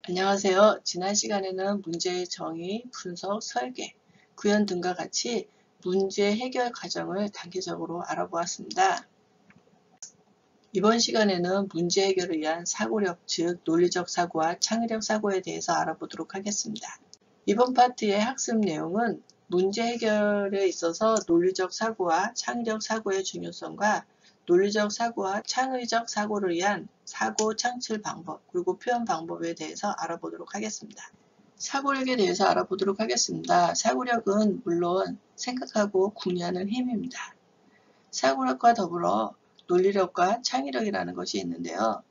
안녕하세요. 지난 시간에는 문제의 정의, 분석, 설계, 구현 등과 같이 문제 해결 과정을 단계적으로 알아보았습니다. 이번 시간에는 문제 해결을 위한 사고력, 즉 논리적 사고와 창의력 사고에 대해서 알아보도록 하겠습니다. 이번 파트의 학습 내용은 문제 해결에 있어서 논리적 사고와 창의력 사고의 중요성과 논리적 사고와 창의적 사고를 위한 사고 창출 방법 그리고 표현 방법에 대해서 알아보도록 하겠습니다. 사고력에 대해서 알아보도록 하겠습니다. 사고력은 물론 생각하고 궁리하는 힘입니다. 사고력과 더불어 논리력과 창의력이라는 것이 있는데요.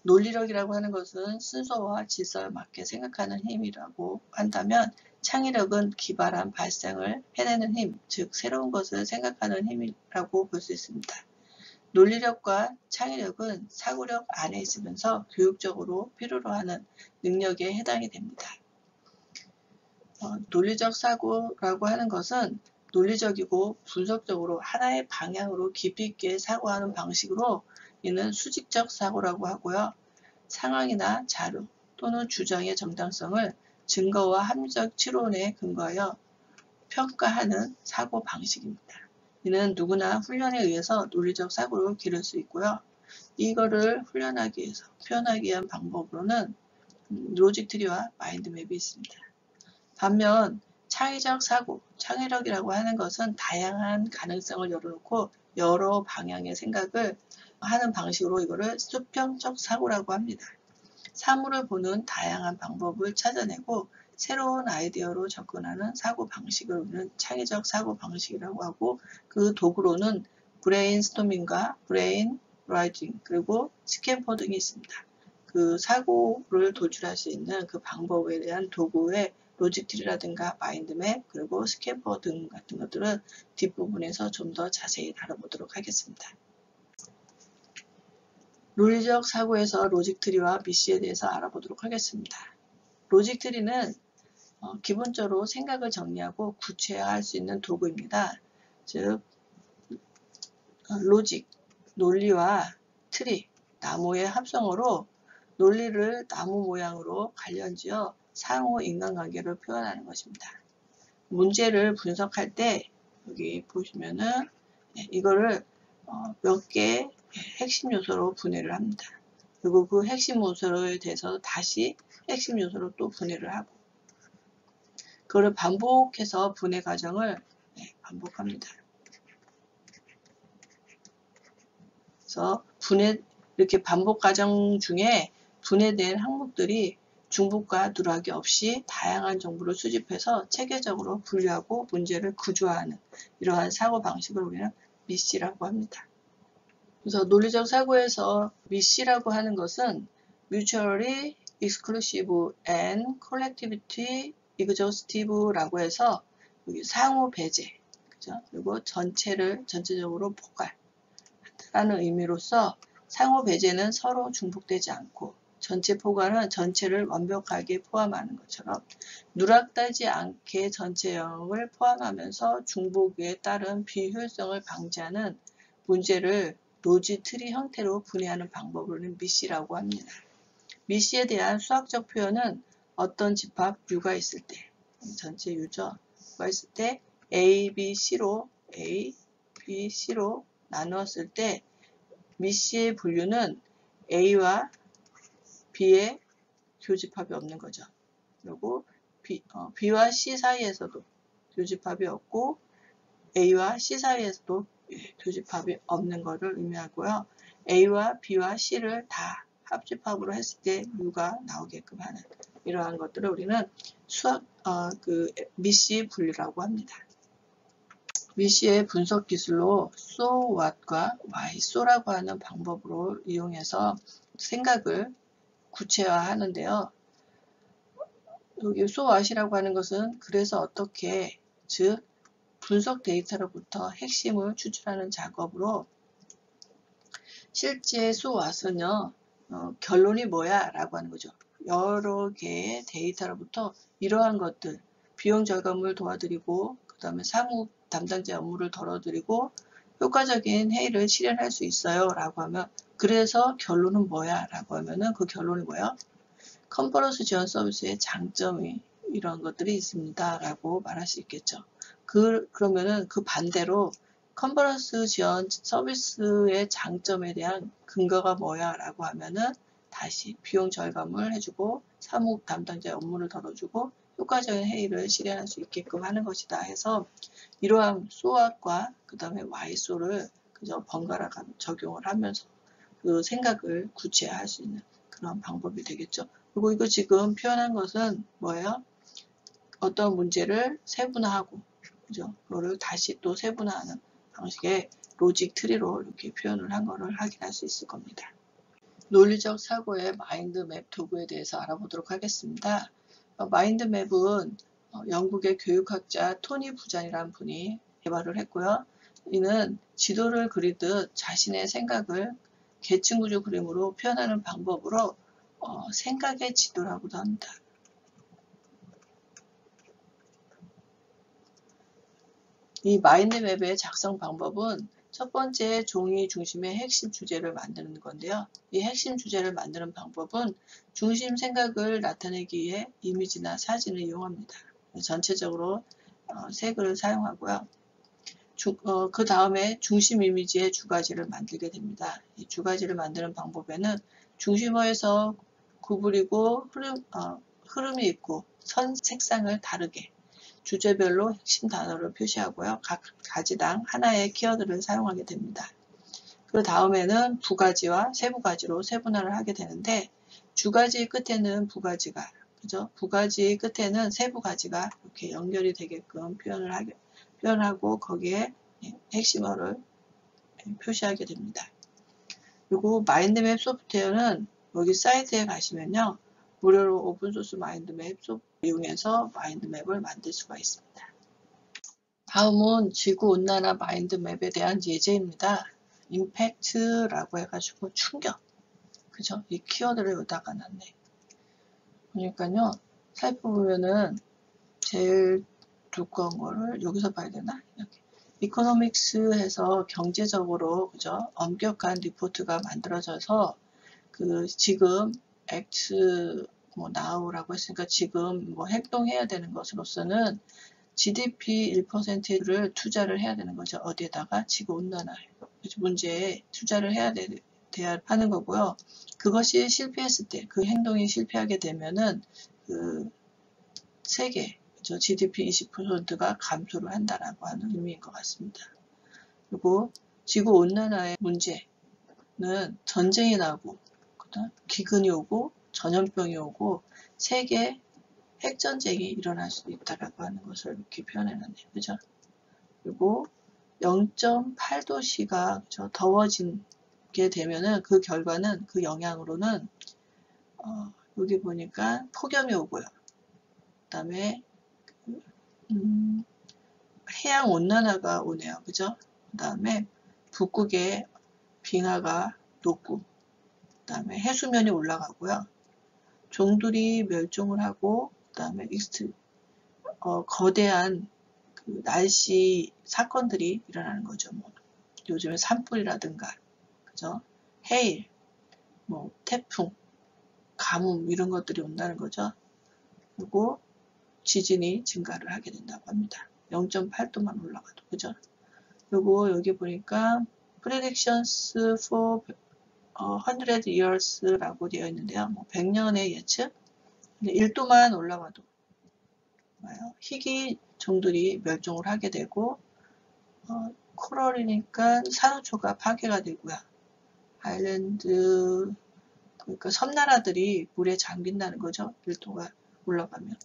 논리력이라고 하는 것은 순서와 질서에 맞게 생각하는 힘이라고 한다면 창의력은 기발한 발상을 해내는 힘, 즉 새로운 것을 생각하는 힘이라고 볼 수 있습니다. 논리력과 창의력은 사고력 안에 있으면서 교육적으로 필요로 하는 능력에 해당이 됩니다. 논리적 사고라고 하는 것은 논리적이고 분석적으로 하나의 방향으로 깊이 있게 사고하는 방식으로 이는 수직적 사고라고 하고요. 상황이나 자료 또는 주장의 정당성을 증거와 합리적 추론에 근거하여 평가하는 사고 방식입니다. 이는 누구나 훈련에 의해서 논리적 사고를 기를 수 있고요. 이거를 훈련하기 위해서 표현하기 위한 방법으로는 로직 트리와 마인드맵이 있습니다. 반면 창의적 사고, 창의력이라고 하는 것은 다양한 가능성을 열어놓고 여러 방향의 생각을 하는 방식으로 이거를 수평적 사고라고 합니다. 사물을 보는 다양한 방법을 찾아내고 새로운 아이디어로 접근하는 사고 방식을 우리는 창의적 사고 방식이라고 하고 그 도구로는 브레인스토밍과 브레인 라이팅 그리고 스캔퍼 등이 있습니다. 그 사고를 도출할 수 있는 그 방법에 대한 도구의 로직트리라든가 마인드맵 그리고 스캔퍼 등 같은 것들은 뒷부분에서 좀 더 자세히 다뤄보도록 하겠습니다. 논리적 사고에서 로직트리와 미시에 대해서 알아보도록 하겠습니다. 로직트리는 기본적으로 생각을 정리하고 구체화할 수 있는 도구입니다. 즉 로직, 논리와 트리, 나무의 합성어로 논리를 나무 모양으로 관련지어 상호 인간관계를 표현하는 것입니다. 문제를 분석할 때 여기 보시면은 이거를 몇 개의 핵심 요소로 분해를 합니다. 그리고 그 핵심 요소에 대해서 다시 핵심 요소로 또 분해를 하고 그거를 반복해서 분해 과정을 반복합니다. 그래서 이렇게 반복 과정 중에 분해된 항목들이 중복과 누락이 없이 다양한 정보를 수집해서 체계적으로 분류하고 문제를 구조화하는 이러한 사고 방식을 우리는 미시라고 합니다. 그래서 논리적 사고에서 미시라고 하는 것은 mutually exclusive and collectively exhaustive라고 해서 상호 배제, 그죠? 그리고 전체적으로 포괄하는 의미로서 상호 배제는 서로 중복되지 않고 전체 포괄은 전체를 완벽하게 포함하는 것처럼 누락되지 않게 전체형을 포함하면서 중복에 따른 비효율성을 방지하는 문제를 로지 트리 형태로 분해하는 방법으로는 미시라고 합니다. 미시에 대한 수학적 표현은 어떤 집합 U가 있을 때, 전체 U죠. U가 있을 때 A, B, C로 나누었을 때 미시의 분류는 A와 B의 교집합이 없는 거죠. 그리고 B와 C 사이에서도 교집합이 없고 A와 C 사이에서도 교집합이 없는 것을 의미하고요. A와 B와 C를 다 합집합으로 했을 때 U가 나오게끔 하는 이러한 것들을 우리는 미시 분류라고 합니다. 미시의 분석 기술로 so what과 why so라고 하는 방법으로 이용해서 생각을 구체화하는데요. 여기 so what이라고 하는 것은 그래서 어떻게, 즉 분석 데이터로부터 핵심을 추출하는 작업으로 실제 so what은요, 결론이 뭐야 라고 하는 거죠. 여러 개의 데이터로부터 이러한 것들, 비용 절감을 도와드리고 그 다음에 사무 담당자 업무를 덜어드리고 효과적인 회의를 실현할 수 있어요 라고 하면 그래서 결론은 뭐야 라고 하면은 그 결론이 뭐예요? 컨퍼런스 지원 서비스의 장점이 이런 것들이 있습니다 라고 말할 수 있겠죠. 그러면은 그 반대로 컨퍼런스 지원 서비스의 장점에 대한 근거가 뭐야 라고 하면은 다시 비용 절감을 해주고 사무국 담당자의 업무를 덜어주고 효과적인 회의를 실행할 수 있게끔 하는 것이다 해서 이러한 SWOT과 그 다음에 YSO를 그저 번갈아 적용을 하면서 그 생각을 구체화할 수 있는 그런 방법이 되겠죠. 그리고 이거 지금 표현한 것은 뭐예요? 어떤 문제를 세분화하고, 그죠? 그거를 다시 또 세분화하는 방식의 로직 트리로 이렇게 표현을 한 거를 확인할 수 있을 겁니다. 논리적 사고의 마인드맵 도구에 대해서 알아보도록 하겠습니다. 마인드맵은 영국의 교육학자 토니 부잔이라는 분이 개발을 했고요. 이는 지도를 그리듯 자신의 생각을 계층구조 그림으로 표현하는 방법으로 생각의 지도라고도 합니다. 이 마인드맵의 작성 방법은 첫 번째 종이 중심의 핵심 주제를 만드는 건데요. 이 핵심 주제를 만드는 방법은 중심 생각을 나타내기 위해 이미지나 사진을 이용합니다. 전체적으로 색을 사용하고요. 그 다음에 중심 이미지의 주가지를 만들게 됩니다. 이 주가지를 만드는 방법에는 중심어에서 구부리고 흐름이 있고 선 색상을 다르게 주제별로 핵심 단어를 표시하고요. 각 가지당 하나의 키워드를 사용하게 됩니다. 그 다음에는 부가지와 세부가지로 세분화를 하게 되는데 주가지 끝에는 부가지가, 그죠? 부가지 끝에는 세부가지가 이렇게 연결이 되게끔 표현하고 거기에 핵심어를 표시하게 됩니다. 그리고 마인드맵 소프트웨어는 여기 사이트에 가시면요. 무료로 오픈소스 마인드맵 소프트웨어 이용해서 마인드맵을 만들 수가 있습니다. 다음은 지구온난화 마인드맵에 대한 예제입니다. 임팩트라고 해가지고 충격. 그죠? 이 키워드를 여기다가 놨네. 그러니까요. 살펴보면은 제일 두꺼운 거를 여기서 봐야 되나? 이렇게. 이코노믹스에서 경제적으로 그죠? 엄격한 리포트가 만들어져서 그 지금 액트 뭐 now라고 했으니까 지금 뭐 행동해야 되는 것으로서는 GDP 1%를 투자를 해야 되는 거죠. 어디에다가 지구온난화 문제에 투자를 돼야 하는 거고요. 그것이 실패했을 때, 그 행동이 실패하게 되면은 그 세계 GDP 20%가 감소를 한다라고 하는 의미인 것 같습니다. 그리고 지구온난화의 문제는 전쟁이 나고 기근이 오고 전염병이 오고 세계 핵전쟁이 일어날 수 있다라고 하는 것을 이렇게 표현해놨네요. 그죠? 그리고 0.8도씨가 더워지게 되면은 그 결과는 그 영향으로는 여기 보니까 폭염이 오고요. 그 다음에 해양 온난화가 오네요. 그죠? 그 다음에 북극의 빙하가 녹고 그 다음에 해수면이 올라가고요. 종들이 멸종을 하고 그 다음에 거대한 그 날씨 사건들이 일어나는 거죠. 뭐 요즘에 산불이라든가, 그죠? 해일, 뭐 태풍, 가뭄 이런 것들이 온다는 거죠. 그리고 지진이 증가를 하게 된다고 합니다. 0.8도만 올라가도, 그죠? 그리고 여기 보니까 predictions for 100 years라고 되어 있는데요. 뭐 100년의 예측. 1도만 올라가도 희귀 종들이 멸종을 하게 되고 코럴이니까 산호초가 파괴가 되고요. 아일랜드 그러니까 섬나라들이 물에 잠긴다는 거죠. 1도가 올라가면.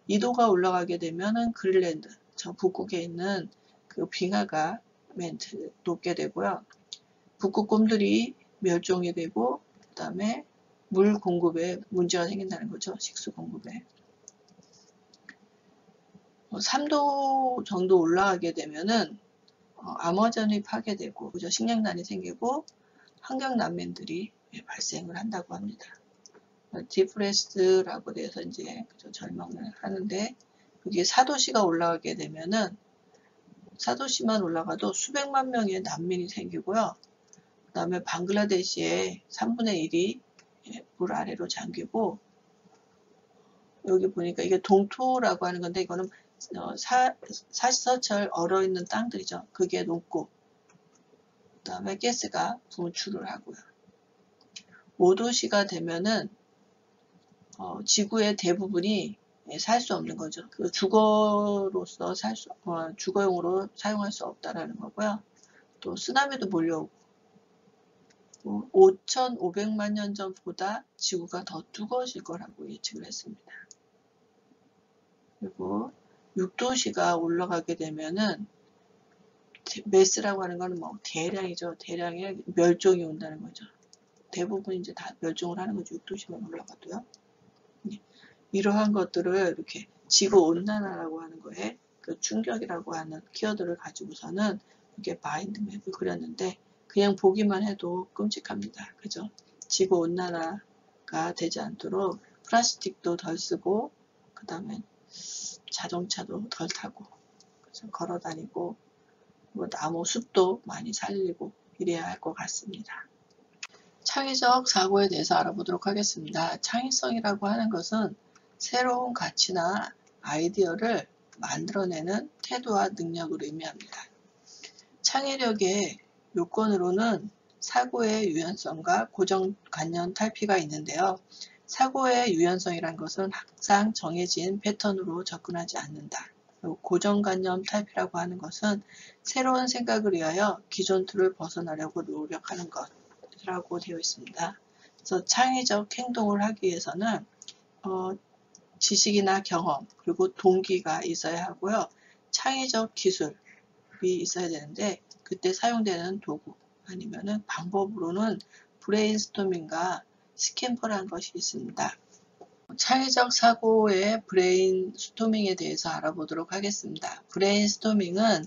2도가 올라가게 되면은 그린랜드 저 북극에 있는 그 빙하가 녹게 되고요. 북극곰들이 멸종이 되고 그 다음에 물 공급에 문제가 생긴다는 거죠. 식수 공급에. 3도 정도 올라가게 되면은 아마존이 파괴되고 그죠? 식량난이 생기고 환경 난민들이 발생을 한다고 합니다. 디프레스트라고 돼서 이제 설명을 하는데 여기 4도씨가 올라가게 되면은 4도씨만 올라가도 수백만 명의 난민이 생기고요. 그 다음에 방글라데시의 3분의 1이 물 아래로 잠기고 여기 보니까 이게 동토라고 하는 건데 이거는 사시사철 얼어있는 땅들이죠. 그게 녹고 그 다음에 가스가 분출을 하고요. 5도씨가 되면은 지구의 대부분이 살 수 없는 거죠. 그 주거로서 주거용으로 사용할 수 없다라는 거고요. 또 쓰나미도 몰려오고 5,500만 년 전보다 지구가 더 뜨거워질 거라고 예측을 했습니다. 그리고 6도씨가 올라가게 되면은 메스라고 하는 거는 뭐 대량이죠. 대량의 멸종이 온다는 거죠. 대부분 이제 다 멸종을 하는 거죠. 6도씨만 올라가도요. 이러한 것들을 이렇게 지구 온난화라고 하는 거에 그 충격이라고 하는 키워드를 가지고서는 이렇게 마인드맵을 그렸는데 그냥 보기만 해도 끔찍합니다. 그죠? 지구 온난화가 되지 않도록 플라스틱도 덜 쓰고 그 다음에 자동차도 덜 타고 그죠? 걸어 다니고 뭐 나무 숲도 많이 살리고 이래야 할 것 같습니다. 창의적 사고에 대해서 알아보도록 하겠습니다. 창의성이라고 하는 것은 새로운 가치나 아이디어를 만들어내는 태도와 능력을 의미합니다. 창의력의 요건으로는 사고의 유연성과 고정관념 탈피가 있는데요. 사고의 유연성이란 것은 항상 정해진 패턴으로 접근하지 않는다. 고정관념 탈피라고 하는 것은 새로운 생각을 위하여 기존 틀을 벗어나려고 노력하는 것이라고 되어 있습니다. 그래서 창의적 행동을 하기 위해서는 지식이나 경험 그리고 동기가 있어야 하고요. 창의적 기술이 있어야 되는데 그때 사용되는 도구 아니면은 방법으로는 브레인스토밍과 스캔퍼라는 것이 있습니다. 창의적 사고의 브레인스토밍에 대해서 알아보도록 하겠습니다. 브레인스토밍은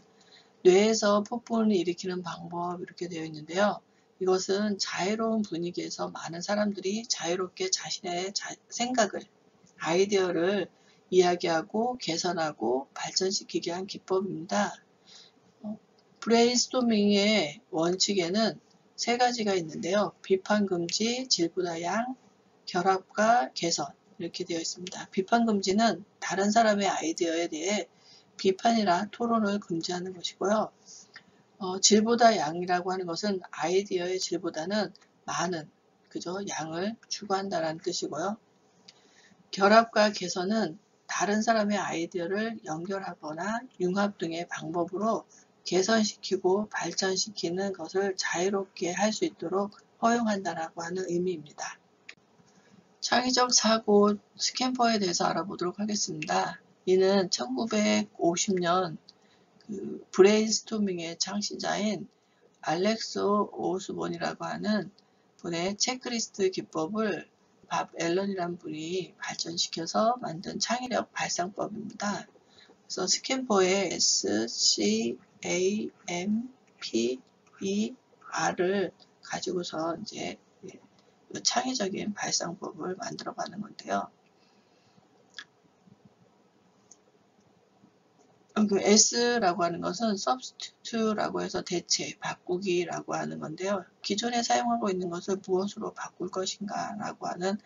뇌에서 폭풍을 일으키는 방법 이렇게 되어 있는데요. 이것은 자유로운 분위기에서 많은 사람들이 자유롭게 자신의 생각을 아이디어를 이야기하고 개선하고 발전시키게 한 기법입니다. 브레인스토밍의 원칙에는 세 가지가 있는데요. 비판 금지, 질보다양, 결합과 개선 이렇게 되어 있습니다. 비판 금지는 다른 사람의 아이디어에 대해 비판이나 토론을 금지하는 것이고요. 질보다 양이라고 하는 것은 아이디어의 질보다는 많은 양을 추구한다는 뜻이고요. 결합과 개선은 다른 사람의 아이디어를 연결하거나 융합 등의 방법으로 개선시키고 발전시키는 것을 자유롭게 할 수 있도록 허용한다라고 하는 의미입니다. 창의적 사고 스캔퍼에 대해서 알아보도록 하겠습니다. 이는 1950년 브레인스토밍의 창시자인 알렉스 오스본이라고 하는 분의 체크리스트 기법을 밥 앨런이라는 분이 발전시켜서 만든 창의력 발상법입니다. 그래서 스캔퍼의 S, C, A, M, P, E, R을 가지고서 이제 창의적인 발상법을 만들어가는 건데요. 그 S라고 하는 것은 substitute라고 해서 대체, 바꾸기라고 하는 건데요. 기존에 사용하고 있는 것을 무엇으로 바꿀 것인가 라고 하는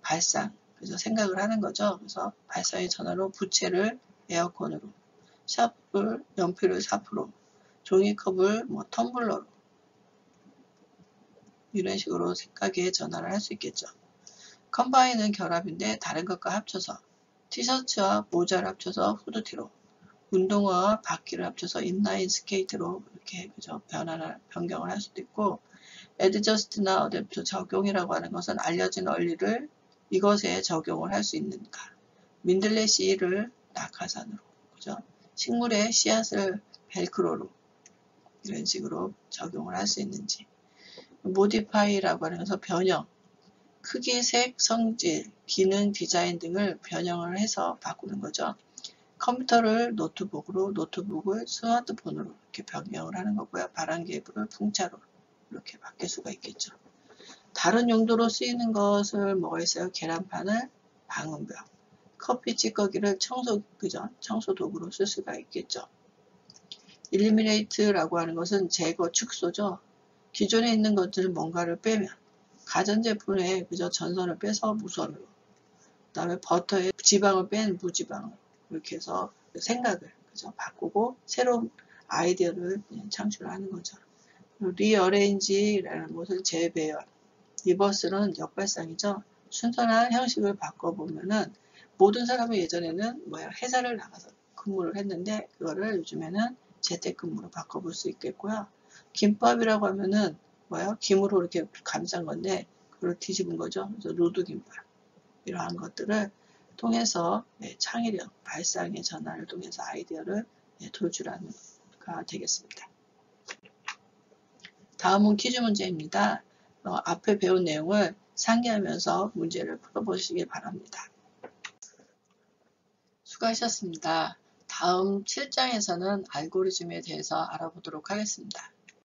발상, 그래서 생각을 하는 거죠. 그래서 발상의 전환으로 부채를 에어컨으로, 샤프를 연필을 샤프로, 종이컵을 텀블러로 이런 식으로 생각의 전환을 할 수 있겠죠. 컴바인은 결합인데 다른 것과 합쳐서 티셔츠와 모자를 합쳐서 후드티로 운동화와 바퀴를 합쳐서 인라인 스케이트로 이렇게 변경을 할 수도 있고 애드저스트나 어댑터 적용이라고 하는 것은 알려진 원리를 이것에 적용을 할 수 있는가 민들레 씨를 낙하산으로 식물의 씨앗을 벨크로로 이런 식으로 적용을 할 수 있는지 모디파이라고 하는 것은 변형 크기, 색, 성질, 기능, 디자인 등을 변형을 해서 바꾸는 거죠. 컴퓨터를 노트북으로, 노트북을 스마트폰으로 이렇게 변경을 하는 거고요. 바람 케이블을 풍차로 이렇게 바뀔 수가 있겠죠. 다른 용도로 쓰이는 것을 뭐가 있어요? 계란판을 방음벽, 커피 찌꺼기를 청소 도구로 쓸 수가 있겠죠. 일리미네이트라고 하는 것은 제거, 축소죠. 기존에 있는 것들을 뭔가를 빼면 가전제품에 전선을 빼서 무선으로 그다음에 버터에 지방을 뺀 무지방을 이렇게 해서 생각을 그죠? 바꾸고 새로운 아이디어를 창출하는 거죠. 리어레인지라는 것은 재배열, 리버스는 역발상이죠. 순서나 형식을 바꿔보면은 모든 사람은 예전에는 회사를 나가서 근무를 했는데 그거를 요즘에는 재택근무로 바꿔볼 수 있겠고요. 김밥이라고 하면은 김으로 이렇게 감싼 건데 그걸 뒤집은 거죠. 그래서 루드김밥. 이러한 것들을 통해서 창의력, 발상의 전환을 통해서 아이디어를 돌출하는 가 되겠습니다. 다음은 퀴즈 문제입니다. 앞에 배운 내용을 상기하면서 문제를 풀어보시기 바랍니다. 수고하셨습니다. 다음 7장에서는 알고리즘에 대해서 알아보도록 하겠습니다.